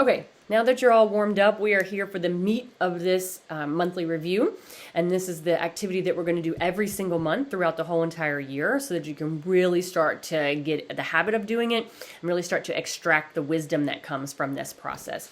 Okay, now that you're all warmed up, we are here for the meat of this monthly review. And this is the activity that we're going to do every single month throughout the whole entire year so that you can really start to get the habit of doing it and really start to extract the wisdom that comes from this process.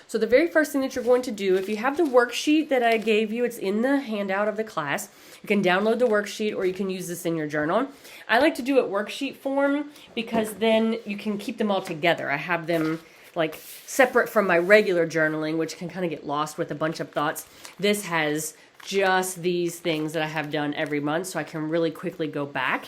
So the very first thing that you're going to do, if you have the worksheet that I gave you, it's in the handout of the class. You can download the worksheet or you can use this in your journal. I like to do it worksheet form because then you can keep them all together. I have them like separate from my regular journaling, which can kind of get lost with a bunch of thoughts. This has just these things that I have done every month, so I can really quickly go back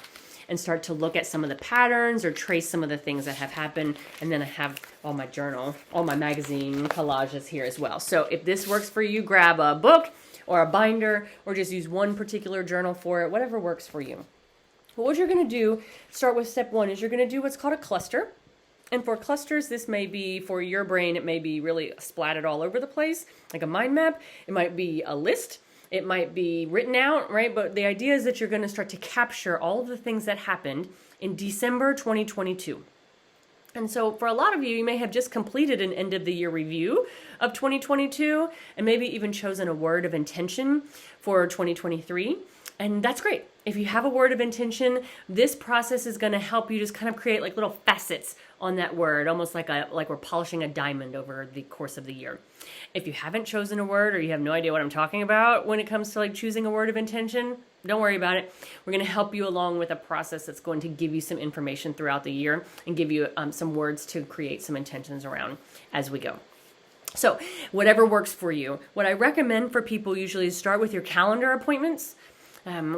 and start to look at some of the patterns or trace some of the things that have happened. And then I have all my journal, all my magazine collages here as well. So if this works for you, grab a book or a binder or just use one particular journal for it, whatever works for you. But what you're going to do, start with step one, is you're going to do what's called a cluster. And for clusters, this may be, for your brain, it may be really splattered all over the place, like a mind map. It might be a list. It might be written out, right? But the idea is that you're going to start to capture all of the things that happened in December 2022. And so for a lot of you, you may have just completed an end of the year review of 2022 and maybe even chosen a word of intention for 2023. And that's great. If you have a word of intention, this process is going to help you just kind of create like little facets on that word, almost like we're polishing a diamond over the course of the year. If you haven't chosen a word or you have no idea what I'm talking about when it comes to like choosing a word of intention, don't worry about it. We're going to help you along with a process that's going to give you some information throughout the year and give you some words to create some intentions around as we go. So whatever works for you. What I recommend for people usually is start with your calendar appointments.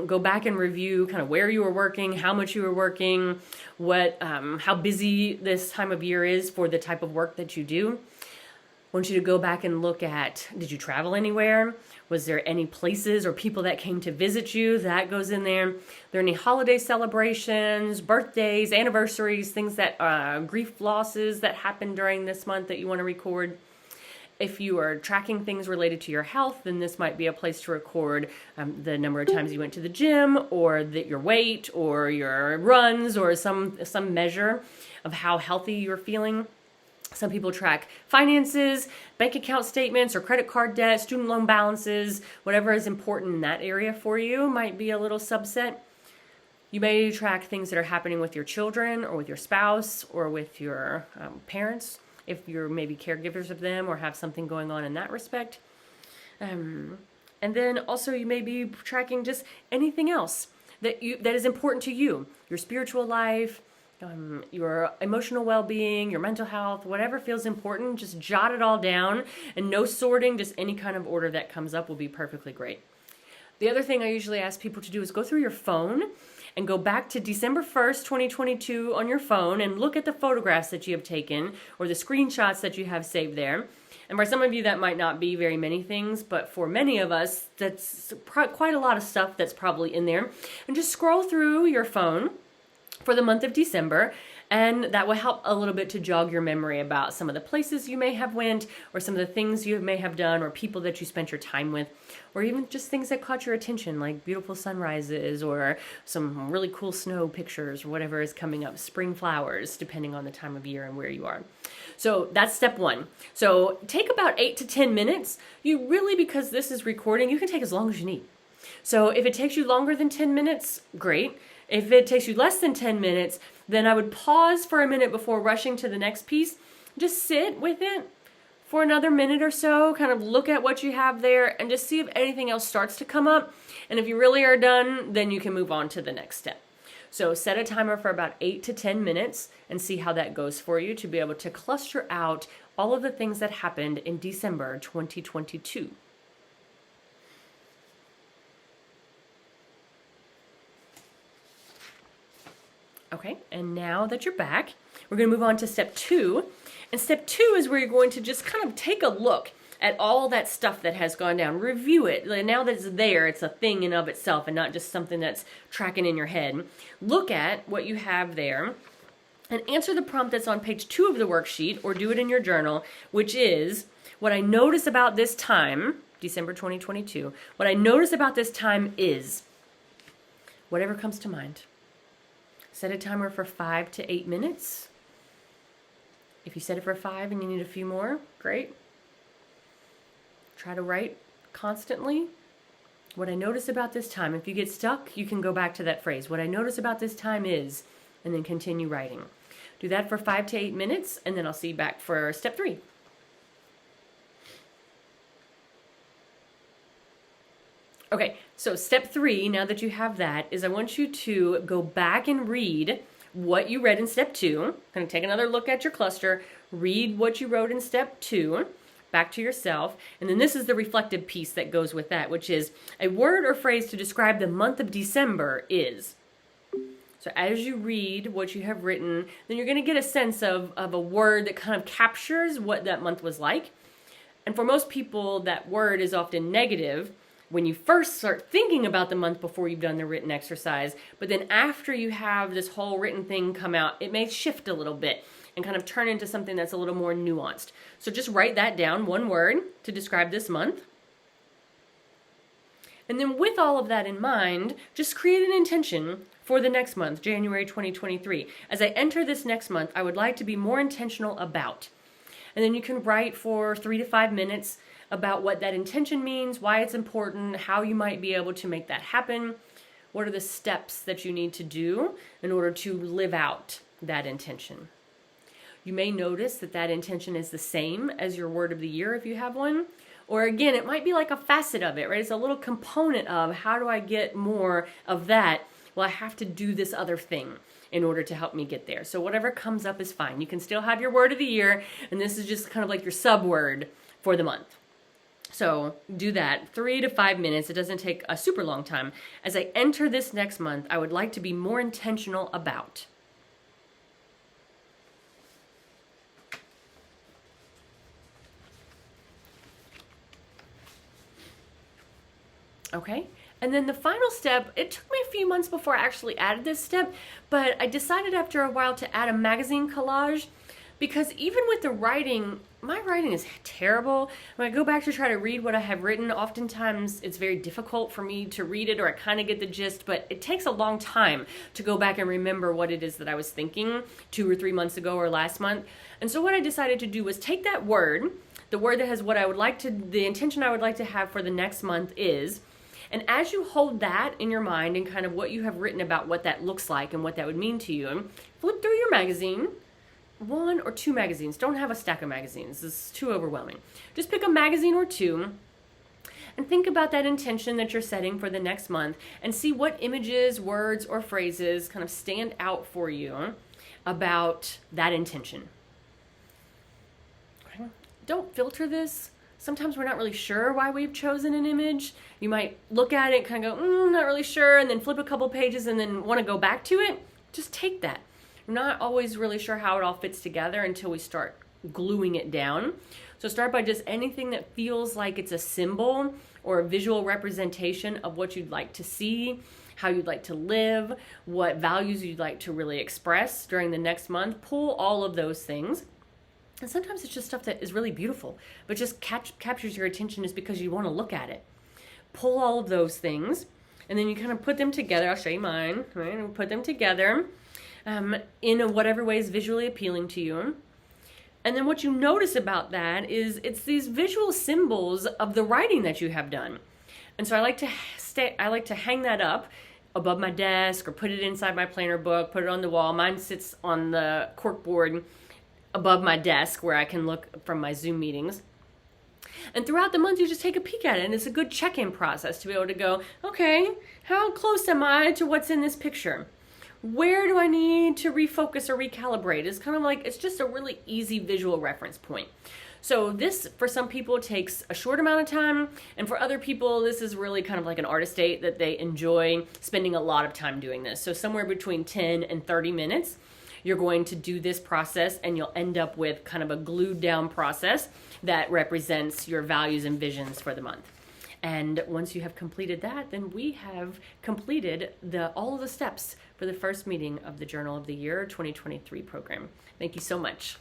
Go back and review kind of where you were working, how much you were working, how busy this time of year is for the type of work that you do. I want you to go back and look at, did you travel anywhere? Was there any places or people that came to visit you? That goes in there. Are there any holiday celebrations, birthdays, anniversaries, things that, grief losses that happened during this month that you want to record? If you are tracking things related to your health, then this might be a place to record the number of times you went to the gym or your weight or your runs or some measure of how healthy you're feeling. Some people track finances, bank account statements or credit card debt, student loan balances, whatever is important in that area for you might be a little subset. You may track things that are happening with your children or with your spouse or with your parents, if you're maybe caregivers of them or have something going on in that respect. And then also you may be tracking just anything else that is important to you, your spiritual life, your emotional well-being, your mental health, whatever feels important, just jot it all down, and no sorting, just any kind of order that comes up will be perfectly great. The other thing I usually ask people to do is go through your phone and go back to December 1st, 2022 on your phone and look at the photographs that you have taken or the screenshots that you have saved there. And for some of you, that might not be very many things, but for many of us, that's quite a lot of stuff that's probably in there. And just scroll through your phone for the month of December, and that will help a little bit to jog your memory about some of the places you may have went or some of the things you may have done or people that you spent your time with, or even just things that caught your attention, like beautiful sunrises or some really cool snow pictures or whatever is coming up, spring flowers, depending on the time of year and where you are. So that's step one. So take about 8 to 10 minutes. You really, because this is recording, you can take as long as you need. So if it takes you longer than 10 minutes, great. If it takes you less than 10 minutes, then I would pause for a minute before rushing to the next piece. Just sit with it for another minute or so, kind of look at what you have there and just see if anything else starts to come up. And if you really are done, then you can move on to the next step. So set a timer for about 8 to 10 minutes and see how that goes for you to be able to cluster out all of the things that happened in December 2022. Okay, and now that you're back, we're going to move on to step 2. And step 2 is where you're going to just kind of take a look at all that stuff that has gone down. Review it. Now that it's there, it's a thing in of itself and not just something that's tracking in your head. Look at what you have there and answer the prompt that's on page 2 of the worksheet, or do it in your journal, which is, what I notice about this time, December 2022, what I notice about this time is, whatever comes to mind. Set a timer for 5 to 8 minutes. If you set it for 5 and you need a few more, great. Try to write constantly. What I notice about this time, if you get stuck, you can go back to that phrase. What I notice about this time is, and then continue writing. Do that for 5 to 8 minutes, and then I'll see you back for step 3. Okay, so step 3, now that you have that, is I want you to go back and read what you read in step 2. Kind of take another look at your cluster, read what you wrote in step 2, back to yourself, and then this is the reflective piece that goes with that, which is a word or phrase to describe the month of December is. So as you read what you have written, then you're going to get a sense of a word that kind of captures what that month was like. And for most people, that word is often negative when you first start thinking about the month before you've done the written exercise. But then after you have this whole written thing come out, it may shift a little bit and kind of turn into something that's a little more nuanced. So just write that down, one word to describe this month. And then with all of that in mind, just create an intention for the next month, January 2023. As I enter this next month, I would like to be more intentional about. And then you can write for 3 to 5 minutes about what that intention means, why it's important, how you might be able to make that happen, what are the steps that you need to do in order to live out that intention. You may notice that that intention is the same as your word of the year if you have one. Or again, it might be like a facet of it, right? It's a little component of how do I get more of that? Well, I have to do this other thing in order to help me get there. So whatever comes up is fine. You can still have your word of the year, and this is just kind of like your sub-word for the month. So do that, 3 to 5 minutes. It doesn't take a super long time. As I enter this next month, I would like to be more intentional about. Okay, and then the final step, it took me a few months before I actually added this step, but I decided after a while to add a magazine collage, because even with the writing, my writing is terrible. When I go back to try to read what I have written, oftentimes it's very difficult for me to read it, or I kind of get the gist, but it takes a long time to go back and remember what it is that I was thinking 2 or 3 months ago or last month. And so what I decided to do was take that word, the word that has what I would like to, the intention I would like to have for the next month is, and as you hold that in your mind and kind of what you have written about what that looks like and what that would mean to you, flip through your magazine, 1 or 2 magazines. Don't have a stack of magazines. This is too overwhelming. Just pick a magazine or 2 and think about that intention that you're setting for the next month and see what images, words, or phrases kind of stand out for you about that intention. Okay. Don't filter this. Sometimes we're not really sure why we've chosen an image. You might look at it, kind of go, not really sure, and then flip a couple pages and then want to go back to it. Just take that. We're not always really sure how it all fits together until we start gluing it down. So start by just anything that feels like it's a symbol or a visual representation of what you'd like to see, how you'd like to live, what values you'd like to really express during the next month. Pull all of those things. And sometimes it's just stuff that is really beautiful, but just captures your attention just because you want to look at it. Pull all of those things, and then you kind of put them together. I'll show you mine, right? And put them together in whatever way is visually appealing to you. And then what you notice about that is it's these visual symbols of the writing that you have done. And so I like to hang that up above my desk or put it inside my planner book, put it on the wall. Mine sits on the corkboard above my desk where I can look from my Zoom meetings. And throughout the month, you just take a peek at it, and it's a good check-in process to be able to go, okay, how close am I to what's in this picture? Where do I need to refocus or recalibrate? It's kind of like, it's just a really easy visual reference point. So this, for some people, takes a short amount of time, and for other people, this is really kind of like an artist date that they enjoy spending a lot of time doing this. So somewhere between 10 and 30 minutes. You're going to do this process, and you'll end up with kind of a glued down process that represents your values and visions for the month. And once you have completed that, then we have completed all of the steps for the first meeting of the Journal of the Year 2023 program. Thank you so much.